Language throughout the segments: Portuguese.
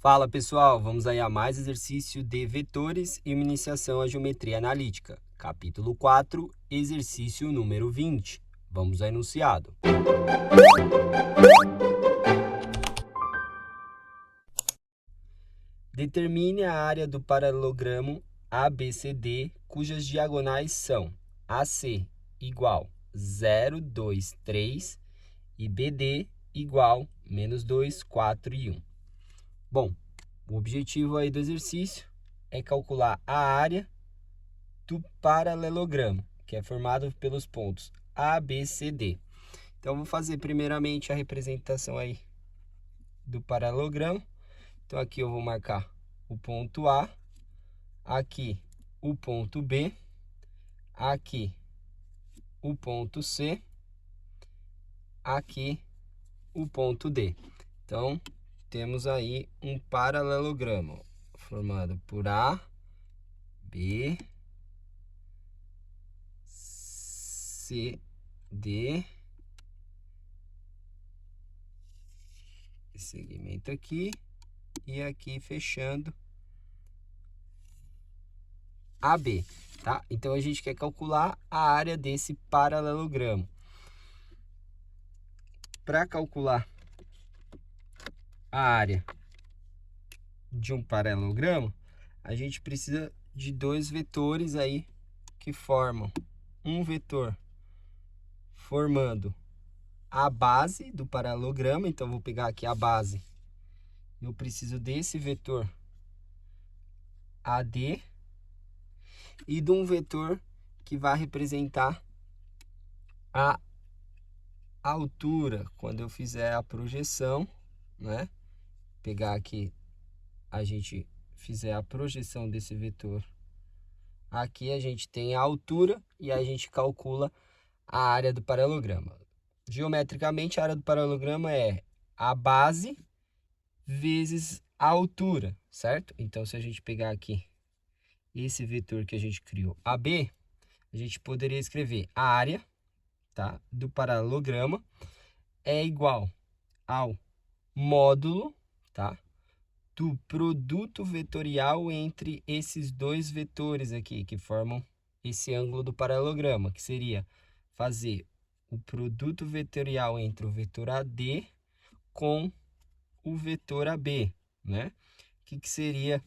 Fala pessoal, vamos aí a mais exercício de vetores e uma iniciação à geometria analítica. Capítulo 4, exercício número 20. Vamos ao enunciado. Determine a área do paralelogramo ABCD, cujas diagonais são AC igual 0, 2, 3 e BD igual menos 2, 4 e 1. Bom, o objetivo aí do exercício é calcular a área do paralelogramo, que é formado pelos pontos A, B, C, D. Então, vou fazer primeiramente a representação aí do paralelogramo. Então, aqui eu vou marcar o ponto A, aqui o ponto B, aqui o ponto C, aqui o ponto D. Então, temos aí um paralelogramo formado por A, B, C, D, segmento aqui e aqui fechando AB, tá? Então a gente quer calcular a área desse paralelogramo. Para calcular a área de um paralelogramo, a gente precisa de dois vetores aí que formam um vetor formando a base do paralelogramo. Então vou pegar aqui a base. Eu preciso desse vetor AD e de um vetor que vai representar a altura quando eu fizer a projeção, né? Pegar aqui, a gente fizer a projeção desse vetor. Aqui a gente tem a altura e a gente calcula a área do paralelogramo. Geometricamente, a área do paralelogramo é a base vezes a altura, certo? Então, se a gente pegar aqui esse vetor que a gente criou, AB, a gente poderia escrever a área, tá, do paralelogramo é igual ao módulo, tá, do produto vetorial entre esses dois vetores aqui, que formam esse ângulo do paralelogramo, que seria fazer o produto vetorial entre o vetor AD com o vetor AB, né? Que seria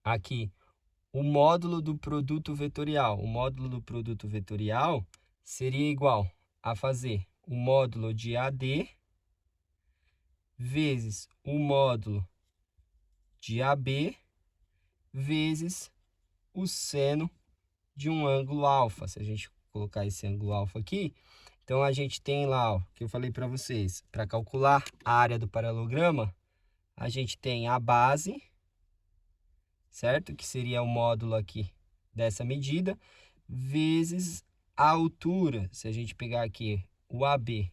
aqui o módulo do produto vetorial. O módulo do produto vetorial seria igual a fazer o módulo de AD vezes o módulo de AB vezes o seno de um ângulo alfa. Se a gente colocar esse ângulo alfa aqui, então a gente tem lá, ó, que eu falei para vocês, para calcular a área do paralelogramo, a gente tem a base, certo? Que seria o módulo aqui dessa medida, vezes a altura. Se a gente pegar aqui o AB,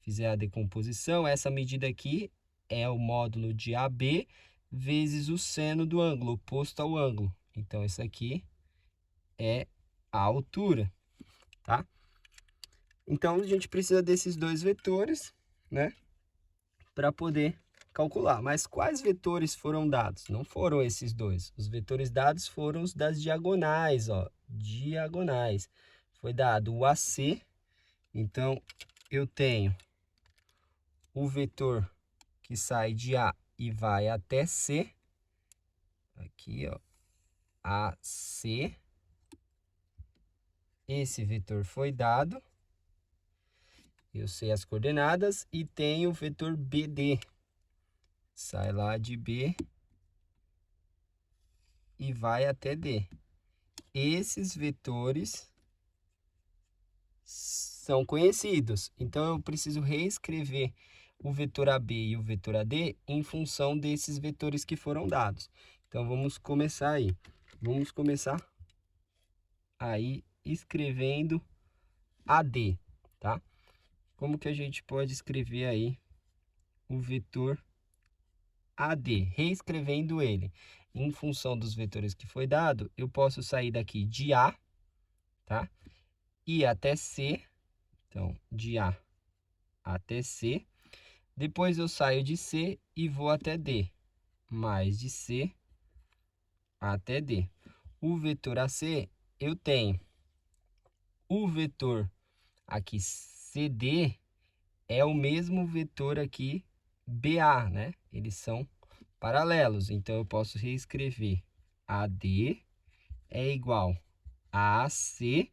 fizer a decomposição, essa medida aqui é o módulo de AB vezes o seno do ângulo, oposto ao ângulo. Então, isso aqui é a altura, tá? Então, a gente precisa desses dois vetores, né, para poder calcular. Mas quais vetores foram dados? Não foram esses dois. Os vetores dados foram os das diagonais, ó, diagonais. Foi dado o AC, então eu tenho o vetor que sai de A e vai até C, aqui, ó, AC. Esse vetor foi dado, eu sei as coordenadas, e tenho o vetor BD, sai lá de B e vai até D. Esses vetores são conhecidos, então eu preciso reescrever o vetor AB e o vetor AD em função desses vetores que foram dados. Então, vamos começar aí. Vamos começar aí escrevendo AD, tá? Como que a gente pode escrever aí o vetor AD? Reescrevendo ele em função dos vetores que foi dado, eu posso sair daqui de A, tá? Ir até C, então, de A até C. Depois eu saio de C e vou até D, mais de C até D. O vetor AC, eu tenho o vetor aqui CD é o mesmo vetor aqui BA, né? Eles são paralelos, então eu posso reescrever AD é igual a AC,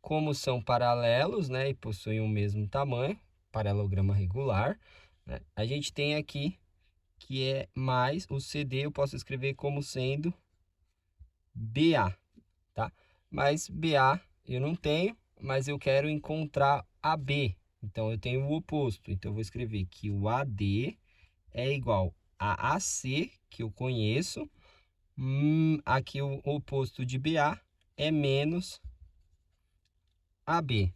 como são paralelos, né, e possuem o mesmo tamanho, paralelograma regular, né? A gente tem aqui que é mais o CD, eu posso escrever como sendo BA, tá? Mas BA eu não tenho, mas eu quero encontrar AB. Então, eu tenho o oposto. Então, eu vou escrever que o AD é igual a AC, que eu conheço. Aqui, o oposto de BA é menos AB.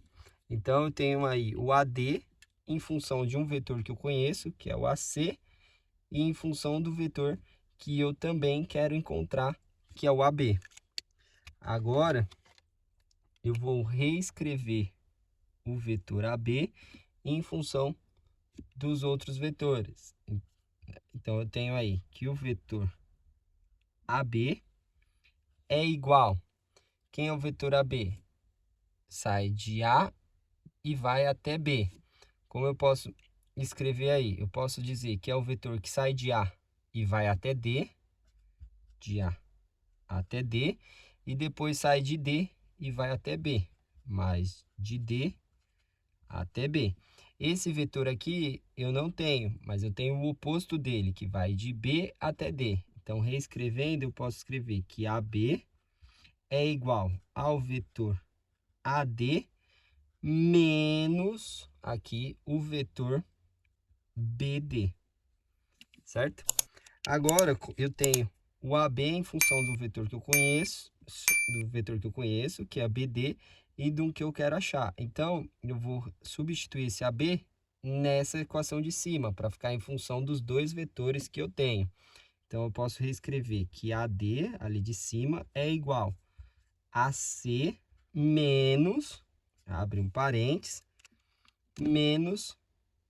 Então, eu tenho aí o AD em função de um vetor que eu conheço, que é o AC, e em função do vetor que eu também quero encontrar, que é o AB. Agora, eu vou reescrever o vetor AB em função dos outros vetores. Então, eu tenho aí que o vetor AB é igual. Quem é o vetor AB? Sai de A e vai até B. Como eu posso escrever aí? Eu posso dizer que é o vetor que sai de A e vai até D, de A até D, e depois sai de D e vai até B, mais de D até B. Esse vetor aqui eu não tenho, mas eu tenho o oposto dele, que vai de B até D. Então, reescrevendo, eu posso escrever que AB é igual ao vetor AD menos aqui o vetor BD, certo? Agora, eu tenho o AB em função do vetor que eu conheço, que é a BD, e do que eu quero achar. Então, eu vou substituir esse AB nessa equação de cima, para ficar em função dos dois vetores que eu tenho. Então, eu posso reescrever que AD, ali de cima, é igual a C menos, abre um parênteses, menos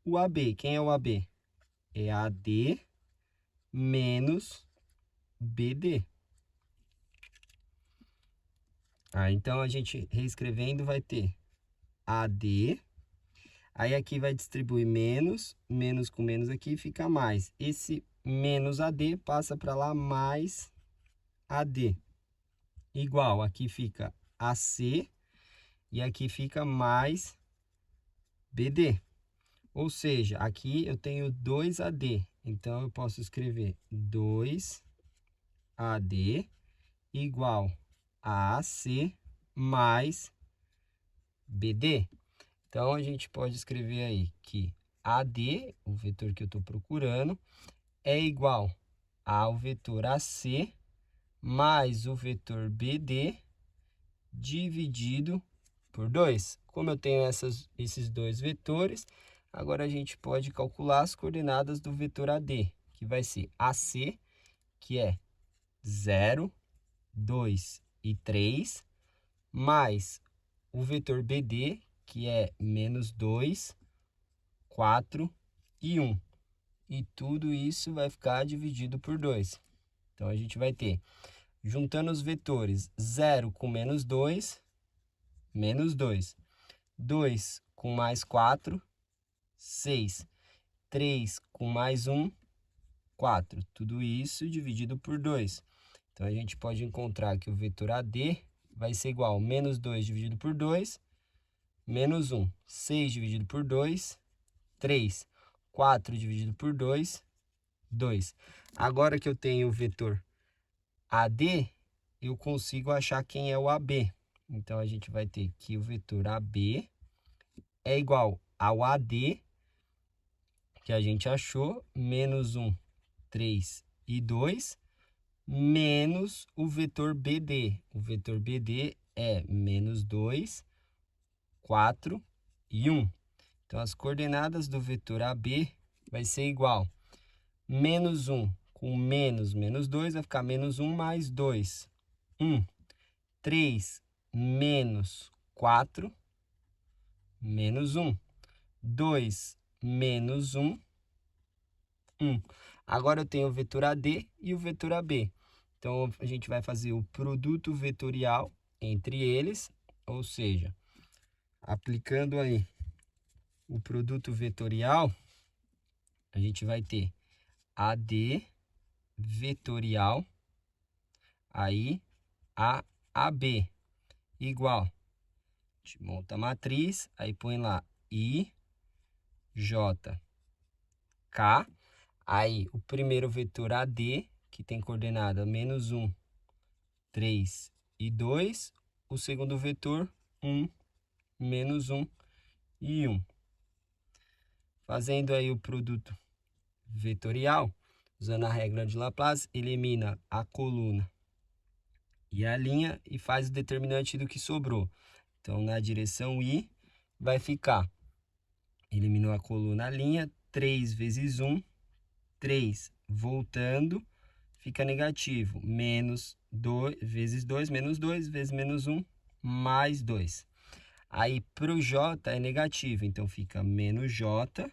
o AB. Quem é o AB? É AD menos BD. Então, a gente reescrevendo vai ter AD. Aí, aqui vai distribuir menos, menos com menos aqui fica mais. Esse menos AD passa para lá mais AD. Igual, aqui fica AC e aqui fica mais BD. Ou seja, aqui eu tenho 2AD. Então, eu posso escrever 2AD igual a AC mais BD. Então, a gente pode escrever aí que AD, o vetor que eu estou procurando, é igual ao vetor AC mais o vetor BD dividido por 2. Como eu tenho esses dois vetores, agora a gente pode calcular as coordenadas do vetor AD, que vai ser AC, que é 0, 2 e 3, mais o vetor BD, que é menos 2, 4 e 1. E tudo isso vai ficar dividido por 2. Então, a gente vai ter, juntando os vetores, 0 com menos 2, menos 2. 2 com mais 4, 6. 3 com mais 1, 4. Tudo isso dividido por 2. Então, a gente pode encontrar que o vetor AD vai ser igual a menos 2 dividido por 2, menos 1. 6 dividido por 2, 3. 4 dividido por 2, 2. Agora que eu tenho o vetor AD, eu consigo achar quem é o AB. Então, a gente vai ter que o vetor AB é igual ao AD, que a gente achou, menos 1, 3 e 2, menos o vetor BD. O vetor BD é menos 2, 4 e 1. Então, as coordenadas do vetor AB vai ser igual. Menos 1 com menos 2 vai ficar menos 1 mais 2. 1. 3 menos 4, menos 1. 2 menos 1, 1. Agora eu tenho o vetor AD e o vetor AB. Então, a gente vai fazer o produto vetorial entre eles, ou seja, aplicando aí o produto vetorial, a gente vai ter AD vetorial aí a AB igual. A gente monta a matriz, aí põe lá I, J, K. Aí o primeiro vetor AD, que tem coordenada -1, 3 e 2. O segundo vetor 1, -1 e 1. Fazendo aí o produto vetorial, usando a regra de Laplace, elimina a coluna e a linha e faz o determinante do que sobrou. Então, na direção I, vai ficar, eliminou a coluna, a linha, 3 vezes 1, 3 voltando, fica negativo, menos 2 vezes 2, menos 2 vezes menos 1, mais 2. Aí, para o J é negativo, então fica menos J,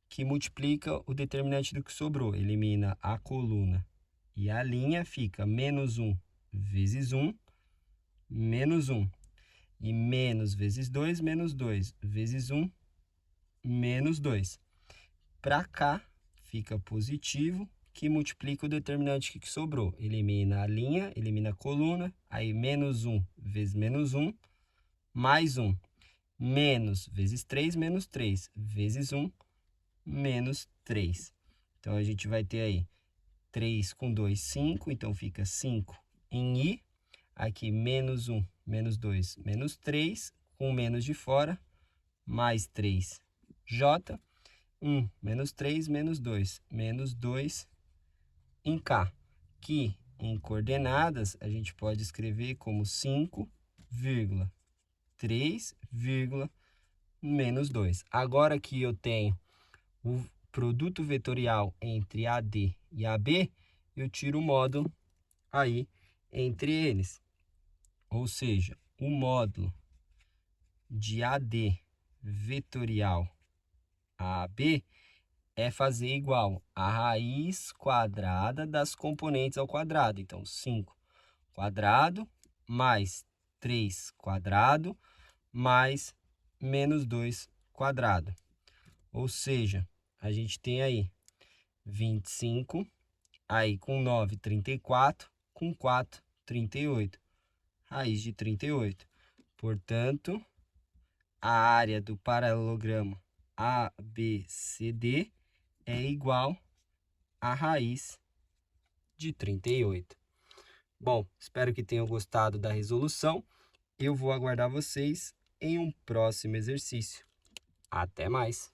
que multiplica o determinante do que sobrou, elimina a coluna e a linha, fica menos 1 vezes 1, menos 1. E menos vezes 2, menos 2 vezes 1, menos 2. Para cá, fica positivo, que multiplica o determinante que sobrou. Elimina a linha, elimina a coluna, aí menos 1 vezes menos 1, mais 1. Menos vezes 3, menos 3 vezes 1, menos 3. Então, a gente vai ter aí 3 com 2, 5, então fica 5 em I. Aqui, menos 1, menos 2, menos 3, com menos de fora, mais 3, J, 1, menos 3, menos 2, menos 2 em K, que em coordenadas a gente pode escrever como 5,3, menos 2. Agora que eu tenho o produto vetorial entre AD e AB, eu tiro o módulo aí entre eles. Ou seja, o módulo de AD vetorial a AB é fazer igual a raiz quadrada das componentes ao quadrado. Então, 5 quadrado mais 3 quadrado mais menos 2 quadrado. Ou seja, a gente tem aí 25, aí com 9, 34, com 4, 38. Raiz de 38. Portanto, a área do paralelogramo ABCD é igual à raiz de 38. Bom, espero que tenham gostado da resolução. Eu vou aguardar vocês em um próximo exercício. Até mais!